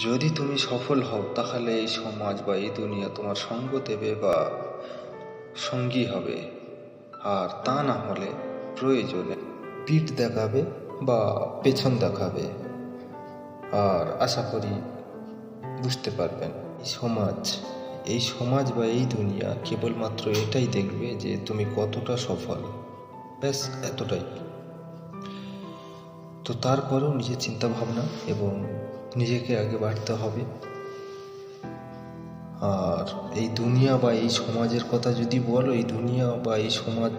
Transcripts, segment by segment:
যদি তুমি সফল হও তাহলে এই সমাজ বা এই দুনিয়া তোমার সঙ্গ দেবে বা সঙ্গী হবে, আর তা না হলে প্রয়োজনে পিঠ দেখাবে বা পেছন দেখাবে। আর আশা করি বুঝতে পারবেন এই সমাজ বা এই দুনিয়া কেবলমাত্র এটাই দেখবে যে তুমি কতটা সফল, ব্যাস এতটাই। তো তারপরেও নিজের চিন্তা ভাবনা এবং নিজেকে আগে বাড়তে হবে। আর এই দুনিয়া বা এই সমাজের কথা যদি বলো, এই দুনিয়া বা এই সমাজ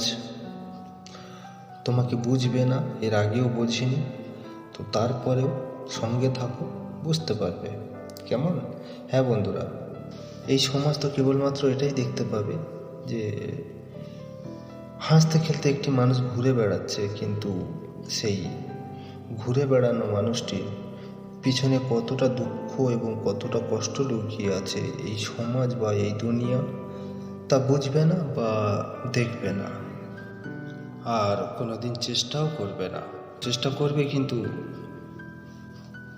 তোমাকে বুঝবে না, এর আগেও বোঝেনি। তো তারপরেও সঙ্গে থাকো, বুঝতে পারবে। কেমন? হ্যাঁ বন্ধুরা, এই সমাজ তো কেবলমাত্র এটাই দেখতে পাবে যে হাসতে খেলতে একটি মানুষ ঘুরে বেড়াচ্ছে, কিন্তু সেই ঘুরে বেড়ানো মানুষটির পিছনে কতটা দুঃখ এবং কতটা কষ্ট লুকিয়ে আছে এই সমাজ বা এই দুনিয়া তা বুঝবে না বা দেখবে না, আর কোনোদিন চেষ্টাও করবে না। চেষ্টা করবে, কিন্তু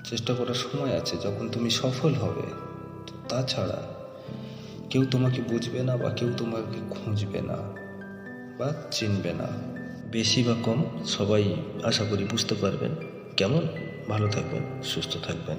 চেষ্টা করার সময় আছে যখন তুমি সফল হবে। তাছাড়া কেউ তোমাকে বুঝবে না বা কেউ তোমাকে খুঁজবে না বা চিনবে না। বেশি বা কম সবাই আশা করি বুঝতে পারবেন। কেমন? ভালো থাকবেন, সুস্থ থাকবেন।